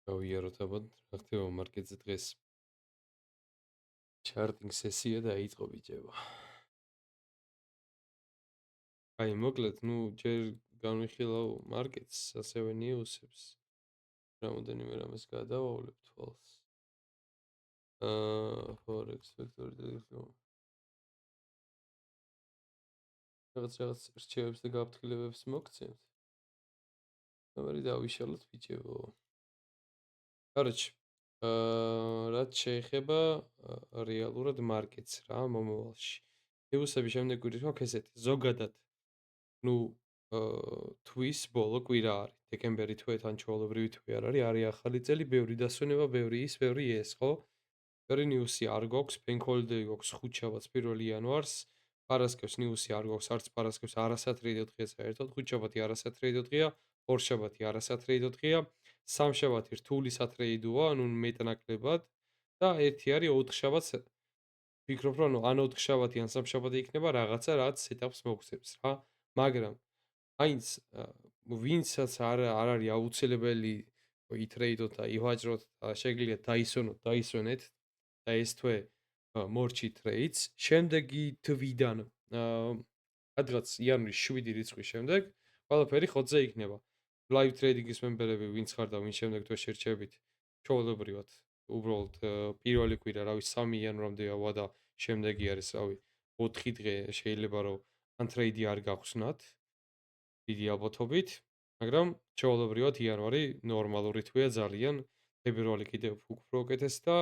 გავიაროთ ალბათ რა ხდება მარკეტზე დღეს. ჩარტინგ სესია დაიწყო ბიჭებო. აი მოკლედ, ჯერ განვიხილავ მარკეტს, ასევე ნიუსებს. რამოდენიმე რამეს გადავავლებ თვალს. Forex vector რაღაც რჩევებს და გაფრთხილებებს მოგცემთ. ამერი დავიშალოთ ბიჭებო. Короче, რაც შეეხება რეალურად მარკეტს რა მომავალში. ნიუსები შემდეგ გვირით მაქვს ესეთი. ზოგადად ну თვის ბოლო კვირა არის. დეკემბერი თვე თან ჩვეულებრივი თვე არ არის, არის ახალი წელი, ბევრი დასვენება, ბევრი ის, ბევრი ეს, ხო? ბევრი ნიუსი არ გვაქვს, bank holiday გვაქვს ხუთშაბათს 1 იანვარს. პარასკევს ნიუსი არ გვაქვს, არც პარასკევს არასათრეიდო დღე საერთოდ, ხუთშაბათი არასათრეიდო დღეა, ორშაბათი არასათრეიდო დღეა, სამშაბათი რთული სათრეიდოა, ანუ მეტნაკლებად და ერთი არის ოთხშაბათს ვფიქრობ, რომ ან ოთხშაბათი ან სამშაბათი იქნება რაღაცა, რაც სეტაპს მოგცემს რა. მაგრამ აინც ვინცაც არ არის აუცილებელი იტრეიდოთ და ივაჭროთ და შეგიძლიათ დაისვენეთ და ეს თვე მორჩი ტრეიდს. შემდეგი თვიდან რადგანაც იანვრის 7 რიცხვის შემდეგ ყველაფერი ხოთზე იქნება. Live trading-ის მემბერები ვინც ხარ და ვინ შემდეგ თვე შერჩებით ჩვეულებრივად უბრალოდ პირველი კვირა, რავი 3 იანვრამდეა და შემდეგი არის, რავი 4 დღე შეიძლება რომ ან ტრეიდი არ გახსნათ დიდი ალბათობით, მაგრამ ჩვეულებრივად იანვარი ნორმალური თვეა ძალიან, ფებრვარი კიდევ უფრო უკეთესი და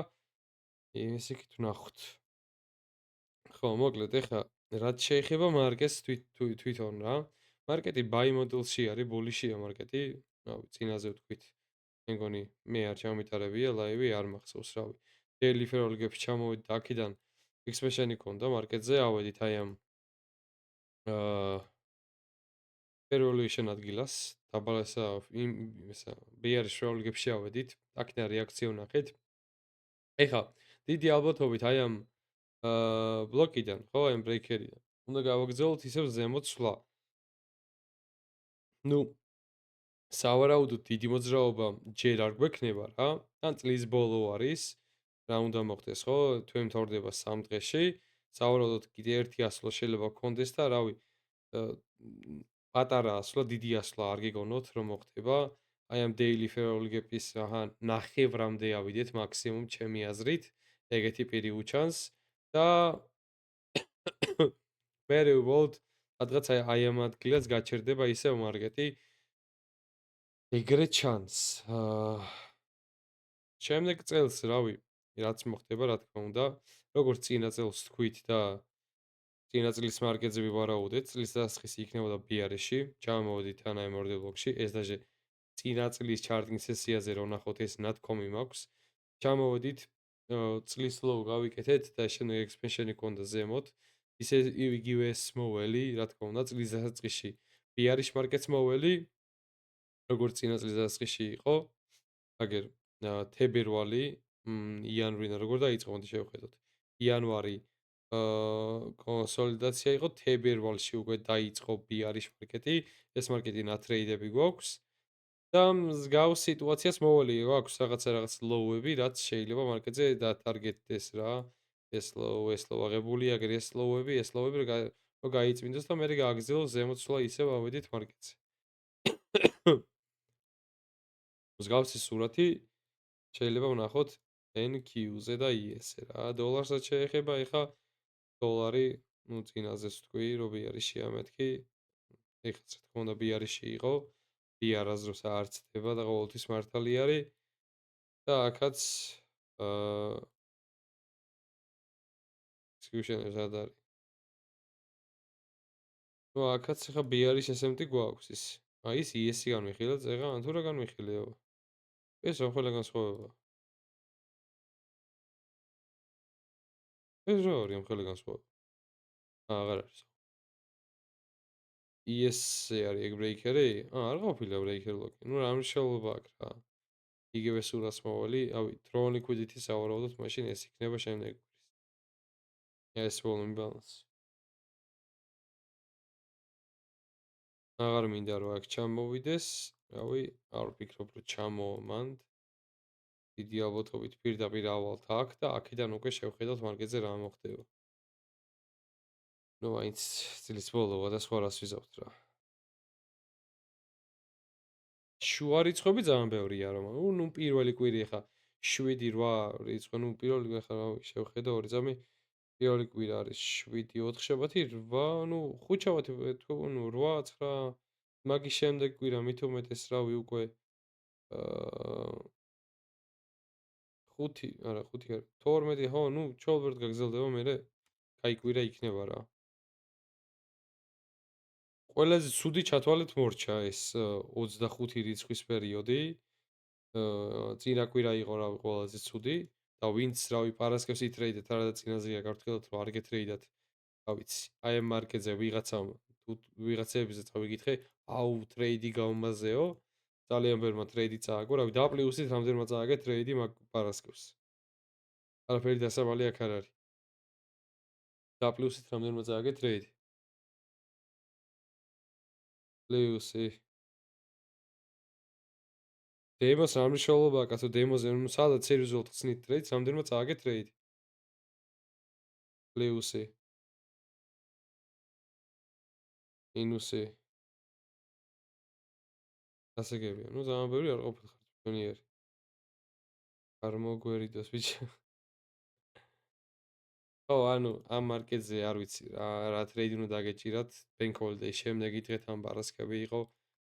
ის იქით ვნახოთ. ხო, მოკლედ ეხლა რაც შეეხება მარკეტს თვითონ რა. მარკეტი buy model-ში არის, bullish-ია მარკეტი, რავი, წინაზე ვთქვით. მე მგონი მე არ ჩამიტარებია ლაივი, არ მახსოვს, რავი. daily fair gap-ში ჩამოვედი და აქედან expression-ი ქონდა მარკეტზე, ავედით აი ამ Evaluation ადგილას დაბალესა ისა bearish roll gap-ში ავედით, აქედან რეაქცია ვნახეთ. ეხლა დიდი ალბათობით აი ამ ბლოკიდან, ხო, აი ამ breaker-იდან უნდა გავაგრძელოთ ისევ ზემოთ სვლა. ну სავარაუდოდ დიდი მოძრაობა ჯერ არ გვექნება რა, ან წლის ბოლო არის, რა უნდა მოხდეს, ხო? თვე მთავრდება 3 დღეში, სავარაუდოდ კიდე ერთი ასვლა შეიძლება გქონდეს და რავი, პატარა ასვლა, დიდი ასვლა არ გეგონოთ რომ მოხდება. აი ამ daily fair gap-ის აჰა ნახევრამდე ავიდეთ მაქსიმუმ ჩემი აზრით, ეგეთი პირი უჩანს და მერე ვოლთ რადგან აი ამ ადგილას გაჩერდება ისევ მარკეტი ეგრე ჩანს. შემდეგ წელს, რავი, რაც მოხდება, რა თქმა უნდა, როგორც წინა წელს თქვით და წინა წლის მარკეტზე ვივარაუდეთ, წლის დასაწყისი იქნებოდა ბიარეში, ჩამოვედით თან აი მორდელ ბლოკში, ეს დაჟე წინა წლის ჩარტინგ სესიაზე რო ნახოთ, ეს ნათქვამი მაქვს. ჩამოვედით, წლის ლოუ გავიკეთეთ და შემდეგ expansion-ი ქონდა ზემოთ. ისე იგივე ეს მოველი, რა თქმა უნდა, წლის დასაწყისში ბიარიშ მარკეტს მოველი, როგორც წინა წლის დასაწყისში იყო. აგერ თებერვალი, იანვრიდან როგორ დაიწყო, მოდი შევხედოთ. იანვარი კონსოლიდაცია იყო, თებერვალში უკვე დაიწყო ბიარიშ მარკეტი, ეს მარკეტი ნათრეიდები გვაქვს და მსგავს სიტუაციას მოვალი გვაქვს რაღაც ლოუები, რაც შეიძლება მარკეტზე დატარგეტდეს რა. ეს ლოუ აღებული, აგერ ეს ლოუები რომ გაიწმინდოს და მერე გააგრძელოს ზემოთ სვლა ისევ ავედით მარკეტზე. მსგავსი სურათი შეიძლება ვნახოთ NQ-ზე და ES-ზე რა. დოლარსაც შეეხება, ეხა დოლარი, წინაზეც ვთქვი, რომ ბიარიშია მეთქი. ეხაც რა თქმა უნდა ბიარიში იყო. ბიარ აზრობს არ ცდება და ყოველთვის მართალი არის. და აქაც execution-ებს არ არის. ნუ აქაც ეხა ბიარის SMT გვაქვს ის. აი ის ES-ი განვიხილეთ, ეხა ან თუ რა განვიხილეო. ეს რა ყველა განსხვავება. ეს რა არის ამ ხელა განსხვავება? აღარ არის. ES-ზე არის ეგ ბრეიქერი? არ ყოფილა ბრეიქერ ბლოკი. ნუ რა მნიშვნელობა აქვს რა. იგივე სურათს მოვალი, ავი draw liquidity სავარაუდოდ მაშინ ეს იქნება შემდეგ. ეს volume balance. აღარ მინდა რომ აქ ჩამოვიდეს, რავი, არ ვფიქრობ რომ ჩამოვა მანდ. დიდი ალბათობით პირდაპირ ავალთ აქ და აქედან უკვე შევხედავთ მარკეტზე რა მოხდება. ნუ მაინც წლის ბოლოა და სხვა რას ვიზავთ რა. შუა რიცხვები ძალიან ბევრია რომ ნუ პირველი კვირი ხა 7-8 რიცხვი ნუ პირველი ხა შევხედო ორი წამი პირველი კვირა არის 7 4 შაბათი 8 ნუ 5 შაბათი თუ ნუ 8 9 მაგის შემდეგ კვირა მით უმეტეს რავი უკვე აა 5 არა 5 არა 12 ხო ნუ ჩაოლბერტ გაგზელდება მერე კაი კვირა იქნება რა. ყველაზე ცუდი ჩათვალეთ მორჩა ეს 25 რიცხვის პერიოდი. წინა კვირა იყო რავი ყველაზე ცუდი და ვინც რავი პარასკევს იტრეიდეთ არადა წინაზეა გავთქილოთ რომ არ გეთრეიდათ რა ვიცი აი ამ მარკეტზე ვიღაცამ თუ ვიღაცებზე წავიკითხე აუ ტრეიდი გაუმაზეო ძალიან ბევრმა ტრეიდი წააგო რავი დაპლუსით რამდენმა წააგე ტრეიდი მაგ პარასკევს არაფერი დასაბალი აქ არ არის დაპლუსით რამდენმა წააგე ტრეიდი პლუსი დემოს რა მნიშვნელობა აქვს კაცო დემოზე ნუ სადაც სერიოზულად ხსნით ტრეიდს რამდენმა წააგე ტრეიდი პლუსი მინუსი ასე გებია. ნუ ძალიან ბევრი არ ყოფილ ხარ თქვენიერი. არ მოგვერიდოს ბიჭო. ხო, ანუ ამ მარკეტზე არ ვიცი რა ტრეიდი უნდა დაგეჭირათ. Bank Holiday შემდეგი დღე თან პარასკევი იყო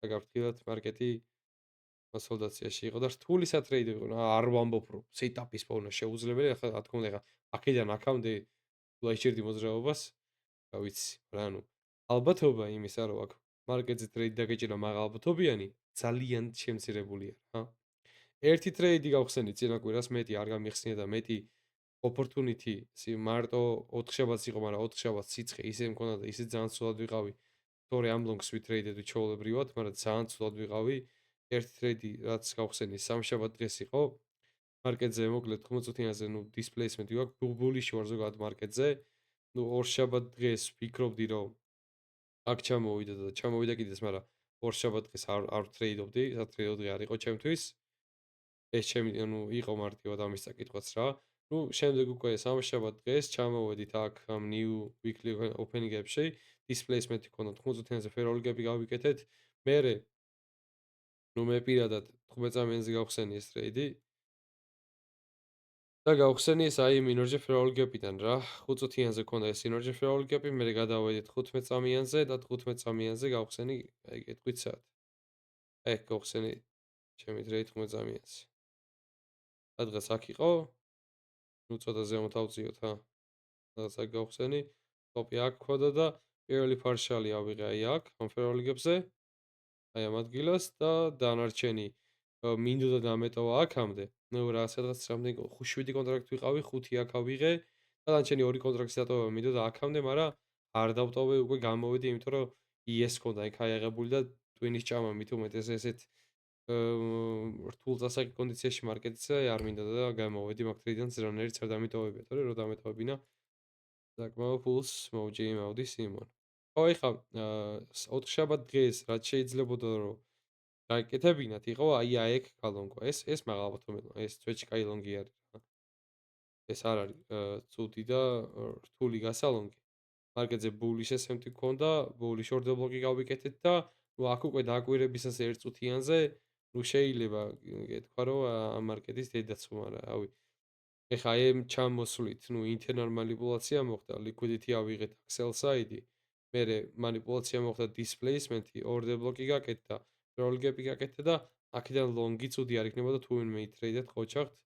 და გავთქილათ მარკეტი კონსოლიდაციაში იყო და რთული სატრეიდი იყო. არ ვამბობ რომ სეტაპის პოვნა შეუძლებელია. ახლა რა თქმა უნდა, აქედან აქამდე ლაიჩერდი მოძრაობას რა ვიცი, რა ანუ ალბათობა იმისა რომ აქ მარკეტზე ტრეიდი დაგეჭირა მაგალბათობიანი ძალიან შემცირებულია რა. ერთი ტრეიდი გავხსენი წინა კვირას მეტი არ გამიხსნია და მეტი opportunity მარტო 4 შაბათს იყო, მაგრამ 4 შაბათს სიცხე ისე მქონდა და ისე ძალიან ცუდად ვიყავი. თორე ამ ლონგს ვიტრეიდები ჩაოლებრივად, მაგრამ ძალიან ცუდად ვიყავი. ერთი ტრეიდი რაც გავხსენი სამშაბათ დღეს იყო. მარკეტზე მოკლედ 90 წუთიანზე ნუ displacement ვიყავ ბულიში ვარ ზოგადად მარკეტზე. ნუ ორ შაბათ დღეს ვფიქრობდი რომ აქ ჩამოვიდა და ჩამოვიდა კიდეც, მაგრამ ორ შაბათ დღეს არ ვტრეიდობდი, სატრეიდო დღე არ იყო ჩემთვის. ეს ჩემი ანუ იყო მარტივად ამის წაკითხვაც რა. ნუ შემდეგ უკვე სამშაბათ დღეს ჩამოვედით აქ ამ new weekly opening-ებში, displacement-ი ქონდა 90-იანზე ფეროლიგები გავიკეთეთ. მერე ნუ მე პირადად 15 წამიანზე გავხსენი ეს ტრეიდი და გავხსენი ეს აი მინორჯე ფეროლიგებიდან რა. 5 წუთიანზე ქონდა ეს მინორჯე ფეროლიგები, მერე გადავედით 15 წამიანზე და 15 წამიანზე გავხსენი აი გეტყვით სად. აი გავხსენი ჩემი ტრეიდი 15 წამიანზე. სადღაც აქ იყო ნუ ცოტა ზემოთ ავწიოთ რა. სადღაც აქ გავხსენი. ტოპი აქ ქონდა და პირველი ფარშალი ავიღე აი აქ ამ ფეროლიგებზე. აი ამ ადგილას და დანარჩენი მინდოდა დამეტოვა აქამდე. ნუ რა სადღაც რამდენი 7 კონტრაქტი ვიყავი, 5 აქ ავიღე. და დანარჩენი 2 კონტრაქტის დატოვება მინდოდა აქამდე, მაგრამ არ დავტოვე, უკვე გამოვედი, იმიტომ რომ ES ქონდა იქ აიღებული და ტვინის ჭამა მით უმეტეს ესეთ რთულ წასაკი კონდიციაში მარკეტზე არ მინდოდა და გამოვედი მაგ ტრეიდიდან ზრანერიც არ დამიტოვებია, თორე რომ დამეტოვებინა საკმაო ფულს მოვჭიმავდი სიმონ. ხო ეხლა 4 შაბათ დღეს რაც შეიძლებოდა რომ გაეკეთებინათ იყო აი აეკ კალონგო. ეს მაღალბათობელია, ეს წვეჩი კაი ლონგი არის რა. ეს არ არის ცუდი და რთული გასალონგი. მარკეტზე ბული შესემთი გქონდა, ბული შორტ ბლოკი გავიკეთეთ და ნუ აქ უკვე დაკვირებისას 1 წუთიანზე ნუ შეიძლება გეთქვა რომ ამ მარკეტის დედაცვა, რავი. ეხა აი ამ ჩამოსვლით, ნუ internal manipulation მოხდა, liquidity ავიღეთ sell side-ი, მერე manipulation მოხდა displacement-ი, order block-ი გაკეთდა, roll gap-ი გაკეთდა და აქედან long-ი ცუდი არ იქნებოდა თუ ვინმე იტრეიდეთ ყოჩაღთ,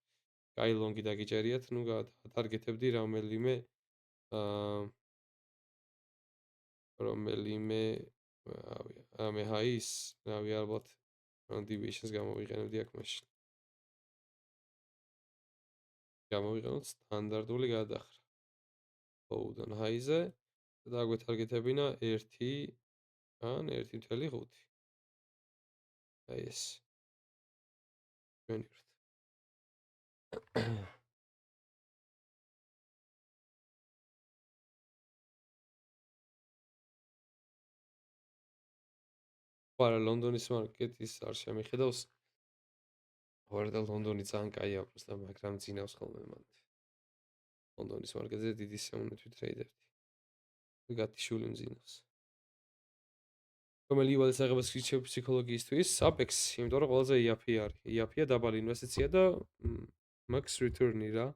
კაი long-ი დაგიჭერიათ, ნუ გადატარგეტებდი აა რომელიმე რავი, ამე high-ის, რავი ალბათ deviations გამოვიყენებდი აქ მაშინ. გამოვიყენოთ სტანდარტული გადახრა. Low-დან high-ზე და დაგვეთარგეტებინა 1 ან 1.5. აი ეს. ვენივრთ. არა ლონდონის მარკეტის არ შემიხედავს ვარ და ლონდონი ძალიან კაია просто მაგრამ ძინავს ხოლმე მანდ. ლონდონის მარკეტზე დიდი სიამოვნებით ვიტრეიდებდი. გათიშული მძინავს. რომელი ვალდებულება შეჭრება ფსიქოლოგიისთვის? Apex, იმიტომ რომ ყველაზე იაფი არის. იაფია დაბალი ინვესტიცია და max return-ი რა.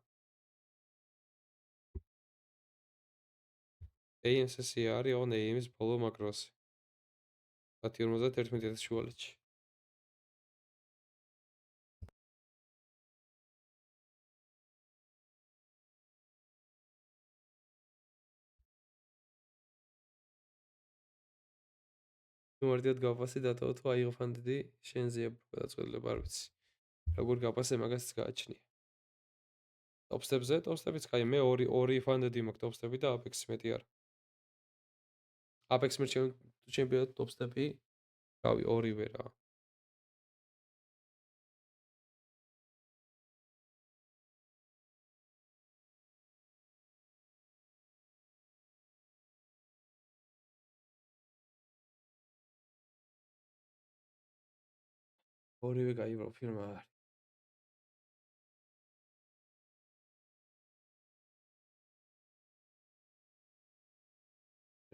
AMSC არის on AM-ის ბოლო მაკროსი. 10.51 შუალედში. მარტივად გავაფასე დატოვა თუ აიღო ფანდები შენზეა გადაწყვეტილება არ ვიცი. როგორ გავაფასე მაგასაც გააჩნია. ტოპსტებზე, ტოპსტებიც კაი, მე ორი ფანდები მაქვს ტოპსტები და Apex მეტი არა. Apex ჩემპიონატ ტოპსტები, რავი, ორივე რა. ორივე კაი ფირმა არის.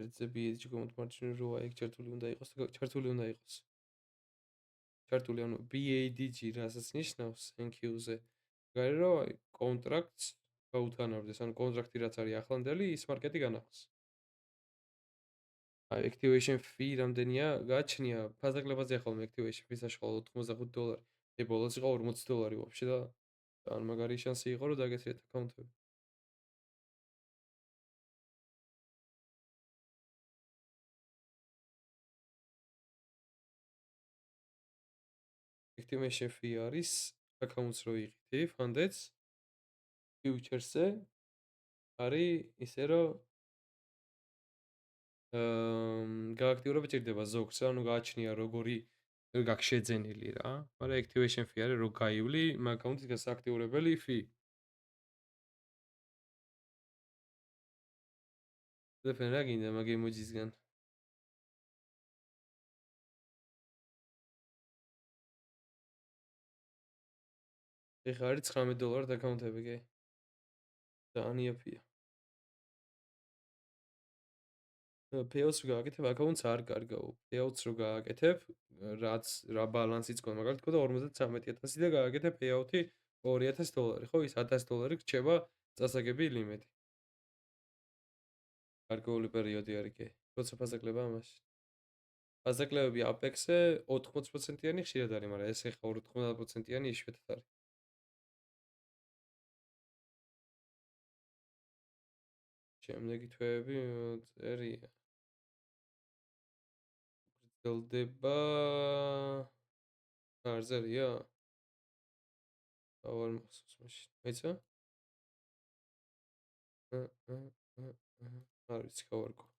ერთზე BH კომპარტიში როა ეგ ჩართული უნდა იყოს და ჩართული უნდა იყოს. ჩართული ანუ BADG რასაც ნიშნავს NQ-ზე. გარე რომ აი კონტრაქტს გაუთანაბრდეს, ანუ კონტრაქტი რაც არის ახლანდელი, ის მარკეტი განახოს. აი activation fee რამდენია? გააჩნია ფაზაკლებაზე ახალ activation fee საშუალო $85. მე ბოლოს იყო $40 ვაფშე და ან მაგარი შანსი იყო რომ დაგეცრიათ აკაუნტები. Activation fee არის აკაუნტს რო იღითი ფანდებს future-ზე არის ისე რომ გააქტიურება ჭირდება ზოგს, ანუ გააჩნია როგორი გაქვს შეძენილი რა. მაგრამ activation fee არის რო გაივლი აკაუნტის გასააქტიურებელი fee. ზეფენ რა გინდა მაგ ემოჯისგან? ეხა არის $19 აკაუნტები, კი? ძალიან იაფია. payouts რო გააკეთებ, აკაუნტს არ კარგაო. payouts რო გააკეთებ, რაც რა ბალანსიც ყო, მაგალითად ყო და 53,000 და გააკეთებ payout-ი $2000, ხო? ის $1000 რჩება წასაგები ლიმიტი. გარკვეული პერიოდი არის, კი. როცა ფაზაკლება ამაში. ფაზაკლებები Apex-ზე 80%-იანი ხშირად არის, მაგრამ ეს ეხა 90%-იანი იშვიათად არის. შემდეგი თვეები წერია. გრძელდება გარზერია? ავარ მახსოვს მაშინ. მეცა? არ ვიცი, გავარგო.